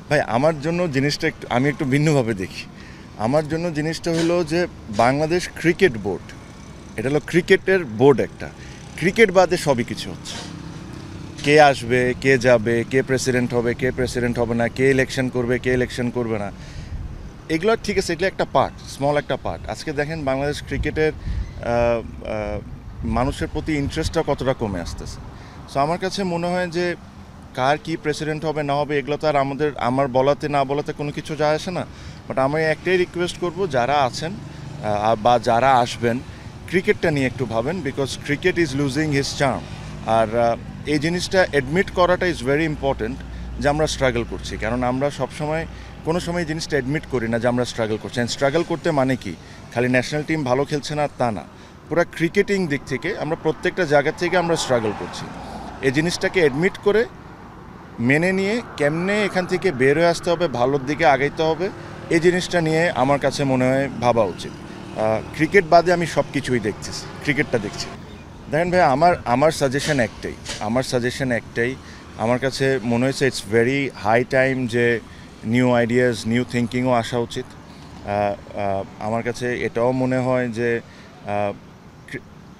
ভাই আমার জন্য জিনিসটা আমি একটু ভিন্নভাবে দেখি। আমার জন্য জিনিসটা হলো যে বাংলাদেশ ক্রিকেট বোর্ড, এটা হলো ক্রিকেটের বোর্ড একটা। ক্রিকেট বাদে সবই কিছু হচ্ছে। কে আসবে, কে যাবে, কে প্রেসিডেন্ট হবে, কে প্রেসিডেন্ট হবে না, কে ইলেকশন করবে, কে ইলেকশন করবে না, এগুলো ঠিক আছে, এগুলো একটা পার্ট, স্মল একটা পার্ট। আজকে দেখেন বাংলাদেশ ক্রিকেটের মানুষের প্রতি ইন্টারেস্টটা কতটা কমে আসতেছে। সো আমার কাছে মনে হয় যে কার কি প্রেসিডেন্ট হবে না হবে এগুলো তো আর আমার বলাতে না বলাতে কোনো কিছু যায় আসে না। বাট আমি একটাই রিকোয়েস্ট করব, যারা আছেন বা যারা আসবেন, ক্রিকেটটা নিয়ে একটু ভাবেন, because cricket is losing his charm. আর এই জিনিসটা অ্যাডমিট করাটা ইজ ভেরি ইম্পর্টেন্ট যে আমরা স্ট্রাগল করছি, কারণ আমরা সবসময় কোনো সময় এই জিনিসটা অ্যাডমিট করি না যে আমরা স্ট্রাগল করছি। অ্যান্ড স্ট্রাগল করতে মানে কি খালি ন্যাশনাল টিম ভালো খেলছে না তা না, পুরো ক্রিকেটিং দিক থেকে আমরা প্রত্যেকটা জায়গা থেকে আমরা স্ট্রাগল করছি। এই জিনিসটাকে অ্যাডমিট করে মেনে নিয়ে কেমনে এখান থেকে বের হয়ে আসতে হবে, ভালোর দিকে আগাইতে হবে, এই জিনিসটা নিয়ে আমার কাছে মনে হয় ভাবা উচিত। ক্রিকেট বাদে আমি সব কিছুই দেখতেছি, ক্রিকেটটা দেখছি। দেখেন ভাই, আমার সাজেশন একটাই, আমার কাছে মনে হয়েছে ইটস ভেরি হাই টাইম যে নিউ আইডিয়াস, নিউ থিঙ্কিংও আসা উচিত। আমার কাছে এটাও মনে হয় যে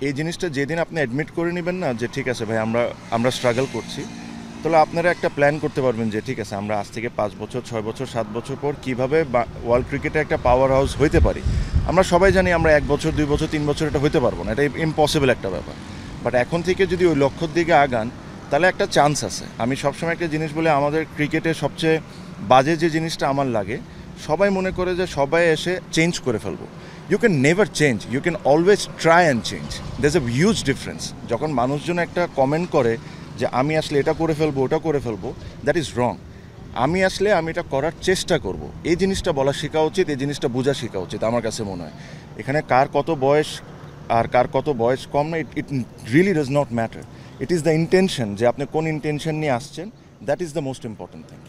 এই জিনিসটা যেদিন আপনি অ্যাডমিট করে নেবেন না যে ঠিক আছে ভাই আমরা স্ট্রাগল করছি, তাহলে আপনারা একটা প্ল্যান করতে পারবেন যে ঠিক আছে আমরা আজ থেকে 5 বছর, 6 বছর, 7 বছর পর কীভাবে ওয়ার্ল্ড ক্রিকেটে একটা পাওয়ার হাউস হইতে পারি। আমরা সবাই জানি আমরা 1 বছর, 2 বছর, 3 বছর এটা হইতে পারবো না, এটা ইম্পসিবল একটা ব্যাপার। বাট এখন থেকে যদি ওই লক্ষ্যর দিকে আগান তাহলে একটা চান্স আছে। আমি সবসময় একটা জিনিস বলে, আমাদের ক্রিকেটের সবচেয়ে বাজে যে জিনিসটা আমার লাগে, সবাই মনে করে যে সবাই এসে চেঞ্জ করে ফেলবো। You can never change, you can always try and change. That's a huge difference. যখন মানুষজন একটা কমেন্ট করে যে আমি আসলে এটা করে ফেলবো, ওটা করে ফেলবো, দ্যাট ইজ রং। আমি এটা করার চেষ্টা করব, এই জিনিসটা বলা শেখা উচিত, এই জিনিসটা বোঝা শেখা উচিত আমার কাছে মনে হয়। এখানে কার কত বয়স আর কার কত বয়স কম না, it really does not matter. It is the intention, যে আপনি কোন ইন্টেনশন নিয়ে আসছেন, that is the most important thing.